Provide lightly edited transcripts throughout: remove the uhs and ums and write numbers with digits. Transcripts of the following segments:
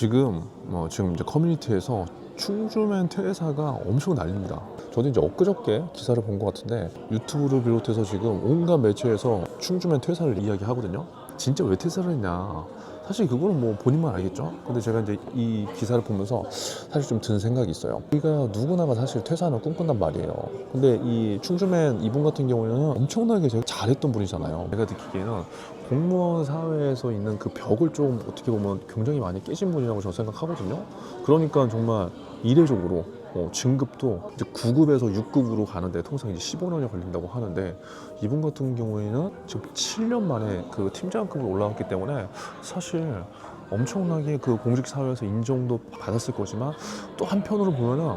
지금 이제 커뮤니티에서 충주맨 퇴사가 엄청 난립니다. 저도 이제 엊그저께 기사를 본 것 같은데 유튜브를 비롯해서 지금 온갖 매체에서 충주맨 퇴사를 이야기하거든요. 진짜 왜 퇴사를 했냐? 사실 그거는 뭐 본인만 알겠죠. 근데 제가 이제 이 기사를 보면서 사실 좀 든 생각이 있어요. 우리가 누구나가 사실 퇴사는 꿈꾼단 말이에요. 근데 이 충주맨 이분 같은 경우에는 엄청나게 제가 잘했던 분이잖아요. 제가 듣기에는 공무원 사회에서 있는 그 벽을 좀 어떻게 보면 굉장히 많이 깨신 분이라고 저는 생각하거든요. 그러니까 정말 이례적으로 진급도 이제 9급에서 6급으로 가는데 통상 이제 15년이 걸린다고 하는데 이분 같은 경우에는 지금 7년 만에 그 팀장급으로 올라왔기 때문에 사실 엄청나게 그 공직 사회에서 인정도 받았을 거지만 또 한편으로 보면은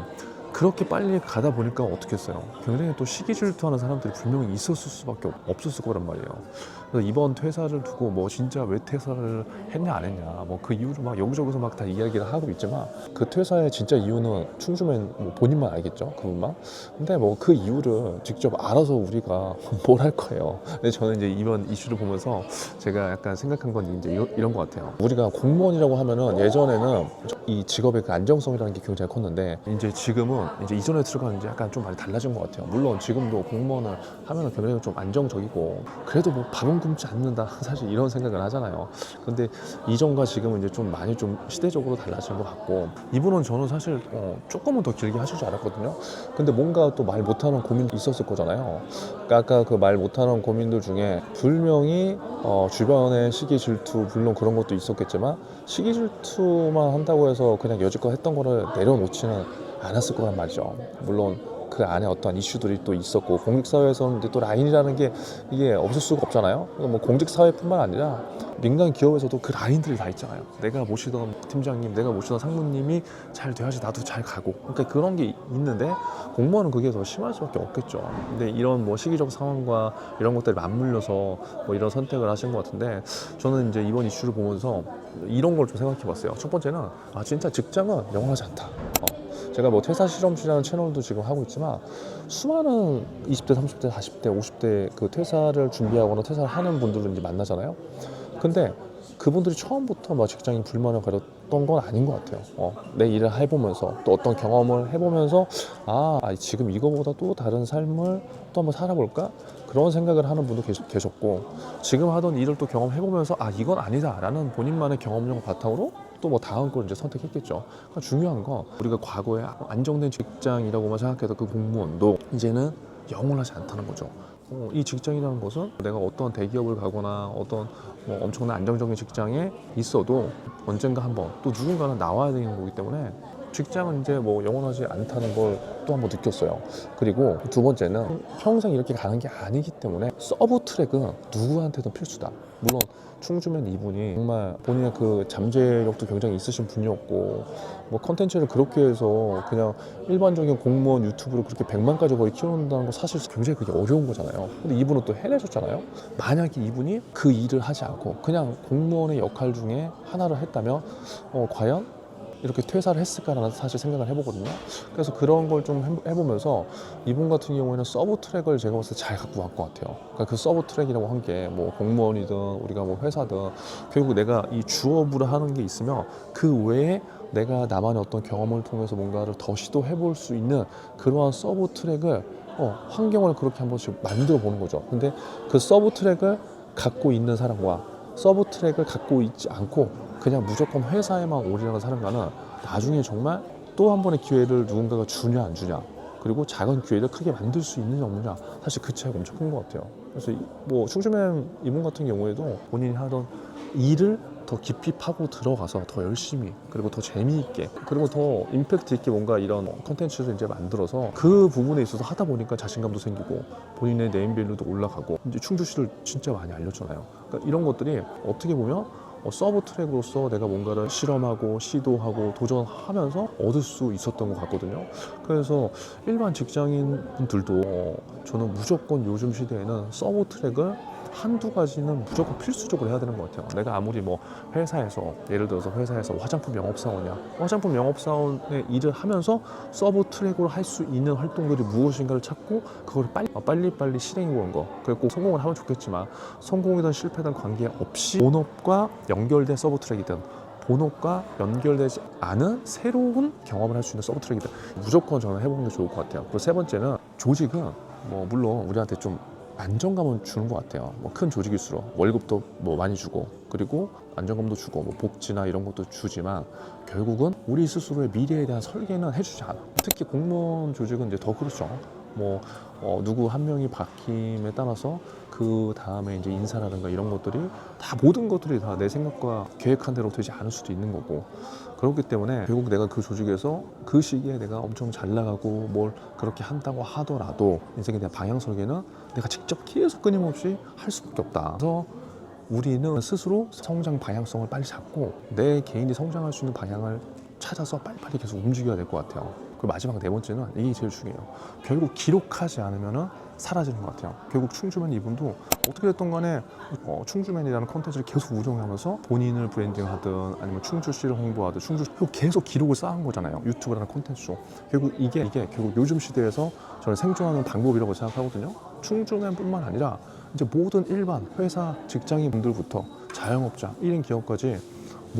그렇게 빨리 가다 보니까 어떻게 했어요? 굉장히 또 시기 질투하는 사람들이 분명히 있었을 수밖에 없었을 거란 말이에요. 그래서 이번 퇴사를 두고 뭐 진짜 왜 퇴사를 했냐 안 했냐 뭐 그 이유를 막 여기저기서 막 다 이야기를 하고 있지만 그 퇴사의 진짜 이유는 충주맨 뭐 본인만 알겠죠, 그분만. 근데 뭐 그 이유를 직접 알아서 우리가 뭘 할 거예요. 근데 저는 이제 이번 이슈를 보면서 제가 약간 생각한 건 이제 이런 것 같아요. 우리가 공무원이라고 하면은 예전에는 이 직업의 그 안정성이라는 게 굉장히 컸는데 이제 지금은 이제 이전에 들어가는 이제 약간 좀 많이 달라진 것 같아요. 물론 지금도 공무원을 하면은 굉장히 좀 안정적이고 그래도 뭐 밥은 굶지 않는다 사실 이런 생각을 하잖아요. 근데 이전과 지금은 이제 좀 많이 좀 시대적으로 달라진 것 같고 이분은 저는 사실 조금은 더 길게 하실 줄 알았거든요. 근데 뭔가 또 말 못하는 고민도 있었을 거잖아요. 그러니까 아까 그 말 못하는 고민들 중에 분명히 주변의 시기 질투 물론 그런 것도 있었겠지만 시기 질투만 한다고 해서 그냥 여지껏 했던 거를 내려놓지는 않았을 거란 말이죠. 물론 그 안에 어떤 이슈들이 또 있었고 공직사회에서는 또 라인이라는 게 이게 없을 수가 없잖아요. 그러니까 뭐 공직사회뿐만 아니라 민간 기업에서도 그 라인들이 다 있잖아요. 내가 모시던 팀장님, 내가 모시던 상무님이 잘 돼야지 나도 잘 가고. 그러니까 그런 게 있는데 공무원은 그게 더 심할 수밖에 없겠죠. 근데 이런 뭐 시기적 상황과 이런 것들이 맞물려서 뭐 이런 선택을 하신 것 같은데 저는 이제 이번 이슈를 보면서 이런 걸 좀 생각해봤어요. 첫 번째는 진짜 직장은 영원하지 않다. 제가 뭐 퇴사 실험실이라는 채널도 지금 하고 있지만 수많은 20대, 30대, 40대, 50대 그 퇴사를 준비하거나 퇴사를 하는 분들을 이제 만나잖아요. 근데 그분들이 처음부터 막 직장인 불만을 가졌던 건 아닌 것 같아요. 내 일을 해보면서 또 어떤 경험을 해보면서 지금 이거보다 또 다른 삶을 또 한번 살아볼까? 그런 생각을 하는 분도 계셨고 지금 하던 일을 또 경험해보면서 이건 아니다라는 본인만의 경험력을 바탕으로 또 뭐 다음 걸 이제 선택했겠죠. 그러니까 중요한 건 우리가 과거에 안정된 직장이라고만 생각해도 그 공무원도 이제는 영원하지 않다는 거죠. 이 직장이라는 것은 내가 어떤 대기업을 가거나 어떤 뭐 엄청난 안정적인 직장에 있어도 언젠가 한번 또 누군가는 나와야 되는 거기 때문에 직장은 이제 뭐 영원하지 않다는 걸 또 한번 느꼈어요. 그리고 두 번째는 평생 이렇게 가는 게 아니기 때문에 서브 트랙은 누구한테든 필수다. 물론 충주맨 이분이 정말 본인의 그 잠재력도 굉장히 있으신 분이었고 뭐 컨텐츠를 그렇게 해서 그냥 일반적인 공무원 유튜브로 그렇게 100만까지 거의 키워낸다는 거 사실 굉장히 그게 어려운 거잖아요. 근데 이분은 또 해내셨잖아요. 만약에 이분이 그 일을 하지 않고 그냥 공무원의 역할 중에 하나를 했다면 과연 이렇게 퇴사를 했을까라는 사실 생각을 해보거든요. 그래서 그런 걸 좀 해보면서 이분 같은 경우에는 서브 트랙을 제가 봤을 때 잘 갖고 간 것 같아요. 그러니까 그 서브 트랙이라고 한 게 뭐 공무원이든 우리가 뭐 회사든 결국 내가 이 주업으로 하는 게 있으면 그 외에 내가 나만의 어떤 경험을 통해서 뭔가를 더 시도해볼 수 있는 그러한 서브 트랙을 환경을 그렇게 한 번씩 만들어 보는 거죠. 근데 그 서브 트랙을 갖고 있는 사람과 서브 트랙을 갖고 있지 않고 그냥 무조건 회사에만 올인하는 사람과는 나중에 정말 또 한 번의 기회를 누군가가 주냐 안 주냐 그리고 작은 기회를 크게 만들 수 있느냐 없느냐 사실 그 차이가 엄청 큰 것 같아요. 그래서 뭐 충주맨 이분 같은 경우에도 본인이 하던 일을 더 깊이 파고 들어가서 더 열심히 그리고 더 재미있게 그리고 더 임팩트 있게 뭔가 이런 컨텐츠를 이제 만들어서 그 부분에 있어서 하다 보니까 자신감도 생기고 본인의 네임밸류도 올라가고 이제 충주시를 진짜 많이 알렸잖아요. 그러니까 이런 것들이 어떻게 보면 서브 트랙으로서 내가 뭔가를 실험하고 시도하고 도전하면서 얻을 수 있었던 것 같거든요. 그래서 일반 직장인 분들도 저는 무조건 요즘 시대에는 서브 트랙을 한두 가지는 무조건 필수적으로 해야 되는 것 같아요. 내가 아무리 뭐 회사에서 예를 들어서 회사에서 화장품 영업사원이야. 화장품 영업사원의 일을 하면서 서브 트랙으로 할 수 있는 활동들이 무엇인가를 찾고 그걸 빨리빨리 실행해 보는 거. 그리고 꼭 성공을 하면 좋겠지만 성공이든 실패든 관계없이 본업과 연결된 서브 트랙이든 본업과 연결되지 않은 새로운 경험을 할 수 있는 서브 트랙이다. 무조건 저는 해보는 게 좋을 것 같아요. 그리고 세 번째는 조직은 뭐 물론 우리한테 좀 안정감은 주는 것 같아요. 뭐 큰 조직일수록 월급도 뭐 많이 주고 그리고 안정감도 주고 뭐 복지나 이런 것도 주지만 결국은 우리 스스로의 미래에 대한 설계는 해주지 않아. 특히 공무원 조직은 이제 더 그렇죠. 뭐 누구 한 명이 바뀜에 따라서 그 다음에 이제 인사라든가 이런 것들이 다 모든 것들이 다 내 생각과 계획한 대로 되지 않을 수도 있는 거고 그렇기 때문에 결국 내가 그 조직에서 그 시기에 내가 엄청 잘 나가고 뭘 그렇게 한다고 하더라도 인생에 대한 방향 설계는 내가 직접 계속 끊임없이 할 수밖에 없다. 그래서 우리는 스스로 성장 방향성을 빨리 잡고 내 개인이 성장할 수 있는 방향을 찾아서 빨리빨리 계속 움직여야 될 것 같아요. 그리고 마지막 네 번째는 이게 제일 중요해요. 결국 기록하지 않으면 사라지는 것 같아요. 결국 충주맨 이분도 어떻게 됐든 간에 충주맨이라는 컨텐츠를 계속 운영하면서 본인을 브랜딩하든 아니면 충주시를 홍보하든 충주시로 계속 기록을 쌓은 거잖아요. 유튜브라는 컨텐츠로. 결국 이게 결국 요즘 시대에서 저는 생존하는 방법이라고 생각하거든요. 충주맨뿐만 아니라 이제 모든 일반 회사 직장인분들부터 자영업자, 1인 기업까지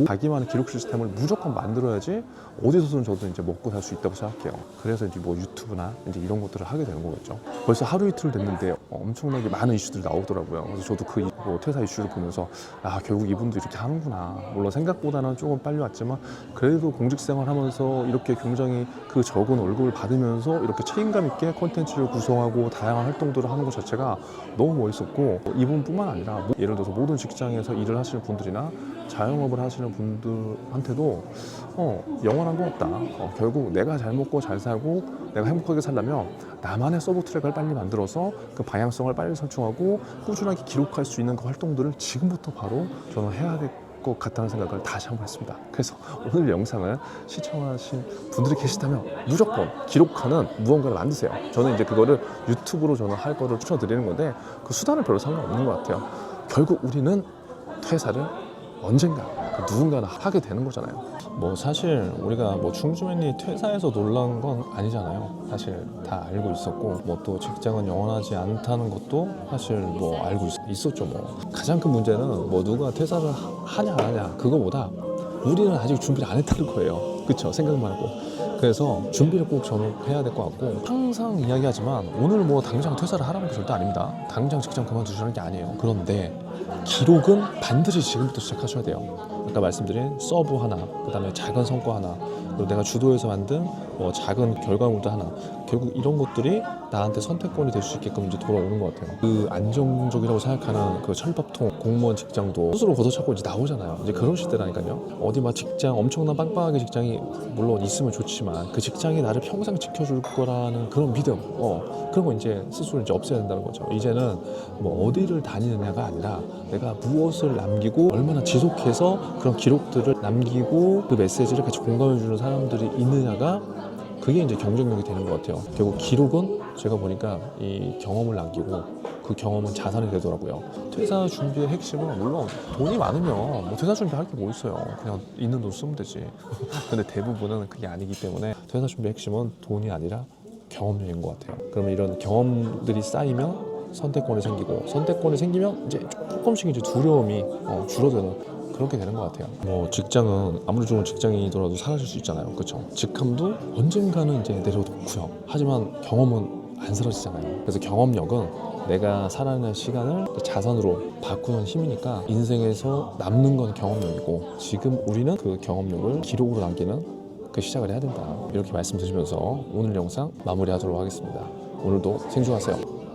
자기만의 기록 시스템을 무조건 만들어야지 어디서든 저도 이제 먹고 살 수 있다고 생각해요. 그래서 이제 뭐 유튜브나 이제 이런 것들을 하게 되는 거겠죠. 벌써 하루 이틀 됐는데 엄청나게 많은 이슈들이 나오더라고요. 그래서 저도 그 뭐 퇴사 이슈를 보면서 아 결국 이분도 이렇게 하는구나. 물론 생각보다는 조금 빨리 왔지만 그래도 공직 생활하면서 이렇게 굉장히 그 적은 월급을 받으면서 이렇게 책임감 있게 콘텐츠를 구성하고 다양한 활동들을 하는 것 자체가 너무 멋있었고 이분뿐만 아니라 예를 들어서 모든 직장에서 일을 하시는 분들이나 자영업을 하시는 분들한테도 영원한 건 없다. 결국 내가 잘 먹고 잘 살고 내가 행복하게 살려면 나만의 서브 트랙을 빨리 만들어서 그 방향성을 빨리 설정하고 꾸준하게 기록할 수 있는 그 활동들을 지금부터 바로 저는 해야 될 것 같다는 생각을 다시 한번 했습니다. 그래서 오늘 영상을 시청하신 분들이 계시다면 무조건 기록하는 무언가를 만드세요. 저는 이제 그거를 유튜브로 저는 할 거를 추천드리는 건데 그 수단은 별로 상관없는 것 같아요. 결국 우리는 퇴사를 언젠가 누군가는 하게 되는 거잖아요. 뭐 사실 우리가 뭐 충주맨이 퇴사해서 놀란 건 아니잖아요. 사실 다 알고 있었고 뭐 또 직장은 영원하지 않다는 것도 사실 뭐 알고 있었죠. 뭐 가장 큰 문제는 뭐 누가 퇴사를 하냐 안 하냐 그거보다 우리는 아직 준비를 안 했다는 거예요. 그쵸? 생각만 하고. 그래서 준비를 꼭 저는 해야 될 것 같고 항상 이야기하지만 오늘 뭐 당장 퇴사를 하라는 게 절대 아닙니다. 당장 직장 그만두시라는 게 아니에요. 그런데 기록은 반드시 지금부터 시작하셔야 돼요. 아까 말씀드린 서브 하나, 그 다음에 작은 성과 하나, 그리고 내가 주도해서 만든 뭐 작은 결과물도 하나. 결국 이런 것들이 나한테 선택권이 될 수 있게끔 이제 돌아오는 것 같아요. 그 안정적이라고 생각하는 그 철밥통 공무원 직장도 스스로 걷어차고 이제 나오잖아요. 이제 그런 시대라니까요. 어디 막 직장 엄청난 빵빵하게 직장이 물론 있으면 좋지만 그 직장이 나를 평생 지켜줄 거라는 그런 믿음, 그런 거 이제 스스로 이제 없애야 된다는 거죠. 이제는 뭐 어디를 다니느냐가 아니라 내가 무엇을 남기고 얼마나 지속해서 그런 기록들을 남기고 그 메시지를 같이 공감해주는 사람들이 있느냐가 그게 이제 경쟁력이 되는 것 같아요. 결국 기록은 제가 보니까 이 경험을 남기고 그 경험은 자산이 되더라고요. 퇴사 준비의 핵심은 물론 돈이 많으면 뭐 퇴사 준비할 게 뭐 있어요. 그냥 있는 돈 쓰면 되지. 근데 대부분은 그게 아니기 때문에 퇴사 준비의 핵심은 돈이 아니라 경험력인 것 같아요. 그러면 이런 경험들이 쌓이면 선택권이 생기고 선택권이 생기면 이제 조금씩 이제 두려움이 줄어드는 그렇게 되는 것 같아요. 뭐 직장은 아무리 좋은 직장이더라도 사라질 수 있잖아요. 그렇죠? 직함도 언젠가는 이제 내려놓고요. 하지만 경험은 안 사라지잖아요. 그래서 경험력은 내가 살아가는 시간을 자산으로 바꾸는 힘이니까 인생에서 남는 건 경험력이고 지금 우리는 그 경험력을 기록으로 남기는 그 시작을 해야 된다. 이렇게 말씀드리면서 오늘 영상 마무리하도록 하겠습니다. 오늘도 생존하세요.